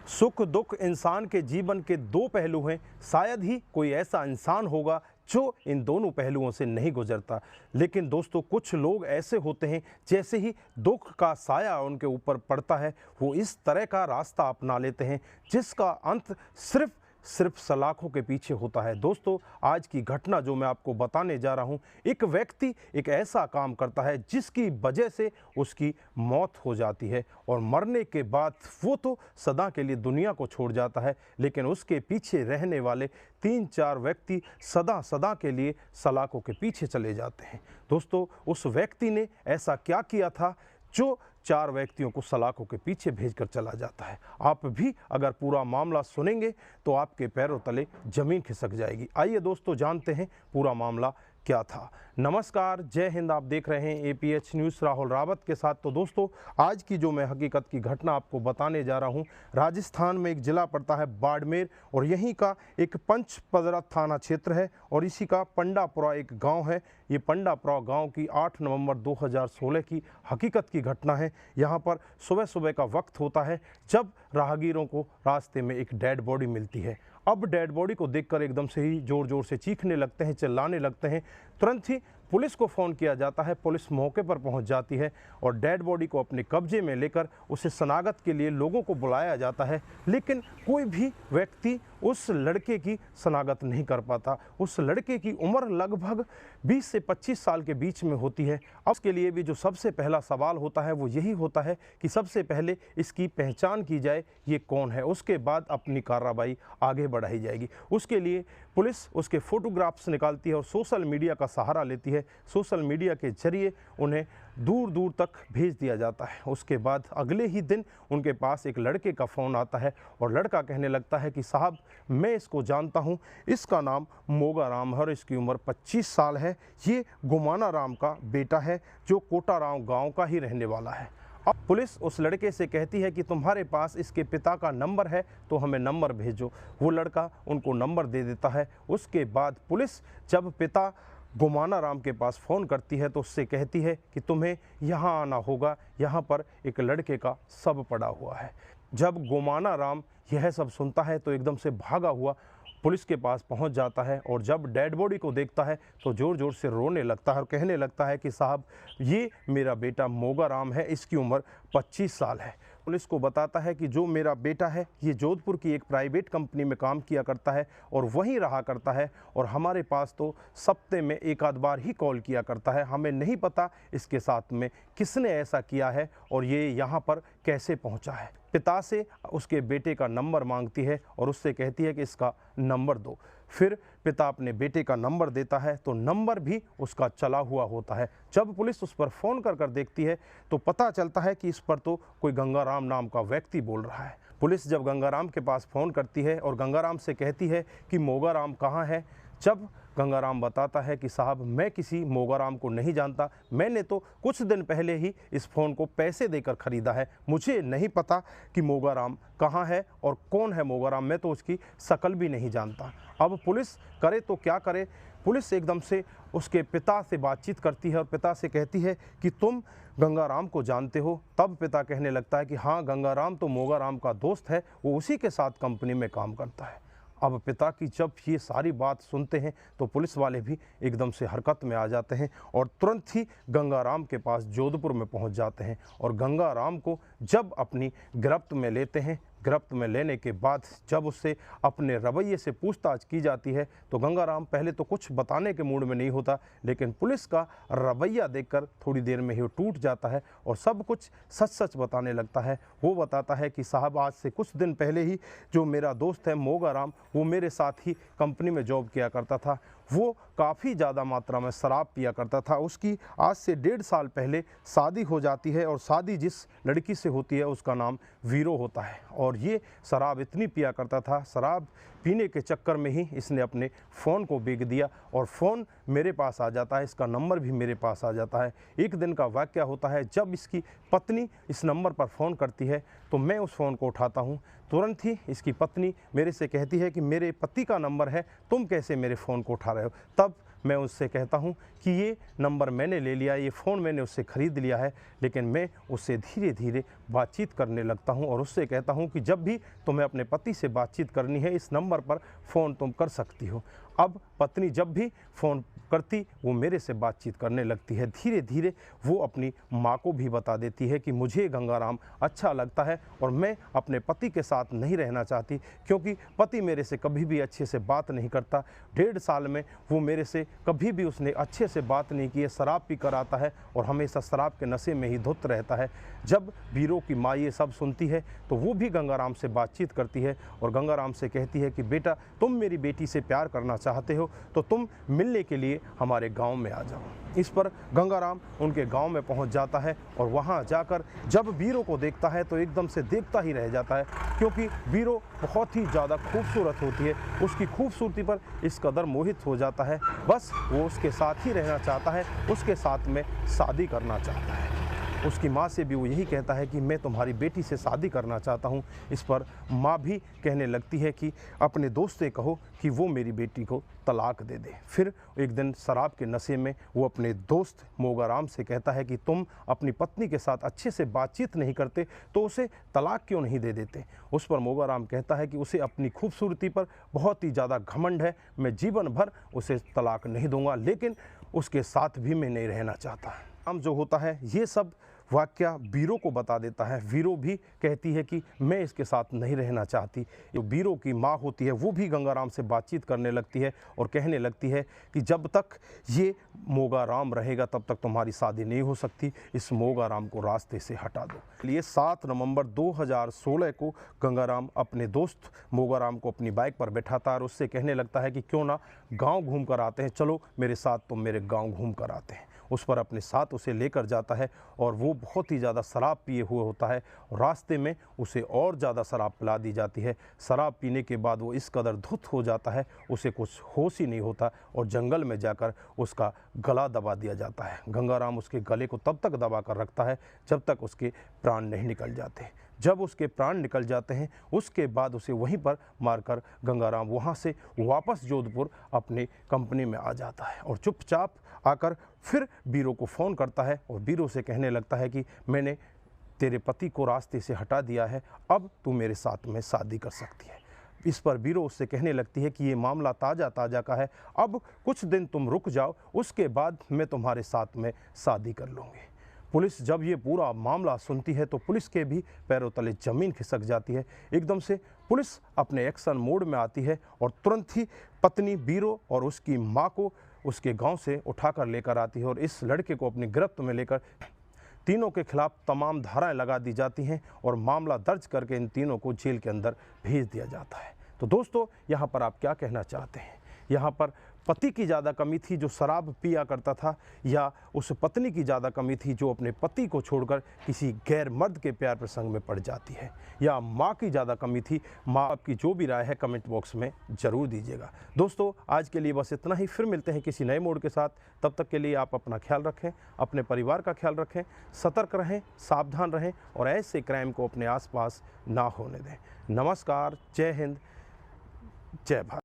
सुख दुख इंसान के जीवन के दो पहलू हैं। शायद ही कोई ऐसा इंसान होगा जो इन दोनों पहलुओं से नहीं गुजरता। लेकिन दोस्तों, कुछ लोग ऐसे होते हैं जैसे ही दुख का साया उनके ऊपर पड़ता है वो इस तरह का रास्ता अपना लेते हैं जिसका अंत सिर्फ सलाखों के पीछे होता है। दोस्तों, आज की घटना जो मैं आपको बताने जा रहा हूं, एक व्यक्ति एक ऐसा काम करता है जिसकी वजह से उसकी मौत हो जाती है और मरने के बाद वो तो सदा के लिए दुनिया को छोड़ जाता है, लेकिन उसके पीछे रहने वाले 3-4 व्यक्ति सदा के लिए सलाखों के पीछे चले जाते हैं। दोस्तों, उस व्यक्ति ने ऐसा क्या किया था जो 4 व्यक्तियों को सलाखों के पीछे भेजकर चला जाता है? आप भी अगर पूरा मामला सुनेंगे तो आपके पैरों तले जमीन खिसक जाएगी। आइए दोस्तों, जानते हैं पूरा मामला क्या था। नमस्कार, जय हिंद। आप देख रहे हैं APH न्यूज़ राहुल रावत के साथ। तो दोस्तों, आज की जो मैं हकीकत की घटना आपको बताने जा रहा हूं, राजस्थान में एक ज़िला पड़ता है बाड़मेर और यहीं का एक पंचपदरा थाना क्षेत्र है और इसी का पंडापुरा एक गांव है। ये पंडापुरा गांव की 8 नवंबर 2016 की हकीकत की घटना है। यहाँ पर सुबह का वक्त होता है जब राहगीरों को रास्ते में एक डेड बॉडी मिलती है। अब डेड बॉडी को देखकर एकदम से ही जोर से चीखने लगते हैं, चिल्लाने लगते हैं। तुरंत ही पुलिस को फ़ोन किया जाता है। पुलिस मौके पर पहुंच जाती है और डेड बॉडी को अपने कब्जे में लेकर उसे शनाख्त के लिए लोगों को बुलाया जाता है, लेकिन कोई भी व्यक्ति उस लड़के की शनाख्त नहीं कर पाता। उस लड़के की उम्र लगभग 20 से 25 साल के बीच में होती है। अब उसके लिए भी जो सबसे पहला सवाल होता है वो यही होता है कि सबसे पहले इसकी पहचान की जाए, ये कौन है। उसके बाद अपनी कार्रवाई आगे बढ़ाई जाएगी। उसके लिए पुलिस उसके फ़ोटोग्राफ्स निकालती है और सोशल मीडिया का सहारा लेती है। सोशल मीडिया के जरिए उन्हें दूर तक भेज दिया जाता है। उसके बाद अगले ही दिन उनके पास एक लड़के का फ़ोन आता है और लड़का कहने लगता है कि साहब, मैं इसको जानता हूँ, इसका नाम मोगा राम है और इसकी उम्र 25 साल है। ये गुमाना राम का बेटा है जो कोटाराव गांव का ही रहने वाला है। अब पुलिस उस लड़के से कहती है कि तुम्हारे पास इसके पिता का नंबर है तो हमें नंबर भेजो। वो लड़का उनको नंबर दे देता है। उसके बाद पुलिस जब पिता गुमाना राम के पास फ़ोन करती है तो उससे कहती है कि तुम्हें यहाँ आना होगा, यहाँ पर एक लड़के का शव पड़ा हुआ है। जब गुमाना राम यह सब सुनता है तो एकदम से भागा हुआ पुलिस के पास पहुंच जाता है और जब डेड बॉडी को देखता है तो ज़ोर से रोने लगता है और कहने लगता है कि साहब, ये मेरा बेटा मोगा राम है, इसकी उम्र 25 साल है। पुलिस को बताता है कि जो मेरा बेटा है ये जोधपुर की एक प्राइवेट कंपनी में काम किया करता है और वहीं रहा करता है और हमारे पास तो सप्ते में एक आध बार ही कॉल किया करता है। हमें नहीं पता इसके साथ में किसने ऐसा किया है और ये यहाँ पर कैसे पहुँचा है। पिता से उसके बेटे का नंबर मांगती है और उससे कहती है कि इसका नंबर दो। फिर पिता अपने बेटे का नंबर देता है तो नंबर भी उसका चला हुआ होता है। जब पुलिस उस पर फ़ोन कर देखती है तो पता चलता है कि इस पर तो कोई गंगाराम नाम का व्यक्ति बोल रहा है। पुलिस जब गंगाराम के पास फ़ोन करती है और गंगाराम से कहती है कि मोगाराम कहाँ है, जब गंगाराम बताता है कि साहब, मैं किसी मोगाराम को नहीं जानता, मैंने तो कुछ दिन पहले ही इस फ़ोन को पैसे देकर ख़रीदा है, मुझे नहीं पता कि मोगाराम कहाँ है और कौन है मोगाराम, मैं तो उसकी शक्ल भी नहीं जानता। अब पुलिस करे तो क्या करे। पुलिस एकदम से उसके पिता से बातचीत करती है और पिता से कहती है कि तुम गंगाराम को जानते हो। तब पिता कहने लगता है कि हाँ, गंगाराम तो मोगाराम का दोस्त है, वो उसी के साथ कंपनी में काम करता है। अब पिता की जब ये सारी बात सुनते हैं तो पुलिस वाले भी एकदम से हरकत में आ जाते हैं और तुरंत ही गंगाराम के पास जोधपुर में पहुंच जाते हैं और गंगाराम को जब अपनी गिरफ्त में लेते हैं, गिरफ्त में लेने के बाद जब उससे अपने रवैये से पूछताछ की जाती है तो गंगाराम पहले तो कुछ बताने के मूड में नहीं होता, लेकिन पुलिस का रवैया देखकर थोड़ी देर में ही टूट जाता है और सब कुछ सच बताने लगता है। वो बताता है कि साहब, आज से कुछ दिन पहले ही जो मेरा दोस्त है मोगाराम, वो मेरे साथ ही कंपनी में जॉब किया करता था। वो काफ़ी ज़्यादा मात्रा में शराब पिया करता था। उसकी आज से 1.5 साल पहले शादी हो जाती है और शादी जिस लड़की से होती है उसका नाम वीरो होता है और ये शराब इतनी पिया करता था, शराब पीने के चक्कर में ही इसने अपने फ़ोन को बेच दिया और फ़ोन मेरे पास आ जाता है, इसका नंबर भी मेरे पास आ जाता है। एक दिन का वाक़या होता है जब इसकी पत्नी इस नंबर पर फ़ोन करती है तो मैं उस फ़ोन को उठाता हूँ। तुरंत ही इसकी पत्नी मेरे से कहती है कि मेरे पति का नंबर है, तुम कैसे मेरे फ़ोन को उठा रहे हो। तब मैं उससे कहता हूँ कि ये नंबर मैंने ले लिया, ये फ़ोन मैंने उससे ख़रीद लिया है, लेकिन मैं उससे धीरे धीरे बातचीत करने लगता हूँ और उससे कहता हूँ कि जब भी तुम्हें अपने पति से बातचीत करनी है, इस नंबर पर फ़ोन तुम कर सकती हो। अब पत्नी जब भी फ़ोन करती वो मेरे से बातचीत करने लगती है। धीरे धीरे वो अपनी माँ को भी बता देती है कि मुझे गंगाराम अच्छा लगता है और मैं अपने पति के साथ नहीं रहना चाहती, क्योंकि पति मेरे से कभी भी अच्छे से बात नहीं करता। 1.5 साल में वो मेरे से कभी भी उसने अच्छे से बात नहीं की है, शराब पी कर आता है और हमेशा शराब के नशे में ही धुत रहता है। जब वीरों की माँ ये सब सुनती है तो वो भी गंगाराम से बातचीत करती है और गंगाराम से कहती है कि बेटा, तुम मेरी बेटी से प्यार करना चाहते हो तो तुम मिलने के लिए हमारे गांव में आ जाओ। इस पर गंगाराम उनके गांव में पहुंच जाता है और वहां जाकर जब वीरों को देखता है तो एकदम से देखता ही रह जाता है, क्योंकि वीरों बहुत ही ज़्यादा खूबसूरत होती है। उसकी खूबसूरती पर इस कदर मोहित हो जाता है, बस वो उसके साथ ही रहना चाहता है, उसके साथ में शादी करना चाहता है। उसकी माँ से भी वो यही कहता है कि मैं तुम्हारी बेटी से शादी करना चाहता हूँ। इस पर माँ भी कहने लगती है कि अपने दोस्त से कहो कि वो मेरी बेटी को तलाक दे दे। फिर एक दिन शराब के नशे में वो अपने दोस्त मोगाराम से कहता है कि तुम अपनी पत्नी के साथ अच्छे से बातचीत नहीं करते तो उसे तलाक क्यों नहीं दे देते। उस पर मोगाराम कहता है कि उसे अपनी खूबसूरती पर बहुत ही ज़्यादा घमंड है, मैं जीवन भर उसे तलाक नहीं दूंगा, लेकिन उसके साथ भी मैं नहीं रहना चाहता। हम जो होता है ये सब वाक्य वीरों को बता देता है। वीरों भी कहती है कि मैं इसके साथ नहीं रहना चाहती। जो वीरों की माँ होती है वो भी गंगाराम से बातचीत करने लगती है और कहने लगती है कि जब तक ये मोगाराम रहेगा तब तक तुम्हारी शादी नहीं हो सकती, इस मोगाराम को रास्ते से हटा दो। इसलिए 7 नवंबर 2016 को गंगाराम अपने दोस्त मोगाराम को अपनी बाइक पर बैठाता है और उससे कहने लगता है कि क्यों ना गाँव घूम कर आते हैं, चलो मेरे साथ, तुम मेरे गाँव घूम कर आते हैं। उस पर अपने साथ उसे लेकर जाता है और वो बहुत ही ज़्यादा शराब पिए हुए होता है और रास्ते में उसे और ज़्यादा शराब पिला दी जाती है। शराब पीने के बाद वो इस कदर धुत हो जाता है, उसे कुछ होश ही नहीं होता और जंगल में जाकर उसका गला दबा दिया जाता है। गंगाराम उसके गले को तब तक दबा कर रखता है जब तक उसके प्राण नहीं निकल जाते। जब उसके प्राण निकल जाते हैं उसके बाद उसे वहीं पर मारकर गंगाराम वहाँ से वापस जोधपुर अपनी कंपनी में आ जाता है और चुपचाप आकर फिर वीरों को फ़ोन करता है और वीरों से कहने लगता है कि मैंने तेरे पति को रास्ते से हटा दिया है, अब तू मेरे साथ में शादी कर सकती है। इस पर वीरों उससे कहने लगती है कि ये मामला ताज़ा ताज़ा का है, अब कुछ दिन तुम रुक जाओ, उसके बाद मैं तुम्हारे साथ में शादी कर लूँगी। पुलिस जब ये पूरा मामला सुनती है तो पुलिस के भी पैरों तले ज़मीन खिसक जाती है। एकदम से पुलिस अपने एक्शन मोड में आती है और तुरंत ही पत्नी वीरों और उसकी माँ को उसके गांव से उठाकर लेकर आती है और इस लड़के को अपनी गिरफ्त में लेकर तीनों के खिलाफ तमाम धाराएं लगा दी जाती हैं और मामला दर्ज करके इन तीनों को जेल के अंदर भेज दिया जाता है। तो दोस्तों, यहाँ पर आप क्या कहना चाहते हैं? यहाँ पर पति की ज़्यादा कमी थी जो शराब पिया करता था, या उस पत्नी की ज़्यादा कमी थी जो अपने पति को छोड़कर किसी गैर मर्द के प्यार प्रसंग में पड़ जाती है, या माँ की ज़्यादा कमी थी? माँ आपकी जो भी राय है कमेंट बॉक्स में ज़रूर दीजिएगा। दोस्तों, आज के लिए बस इतना ही, फिर मिलते हैं किसी नए मोड़ के साथ। तब तक के लिए आप अपना ख्याल रखें, अपने परिवार का ख्याल रखें, सतर्क रहें, सावधान रहें और ऐसे क्राइम को अपने आसपास ना होने दें। नमस्कार, जय हिंद, जय भारत।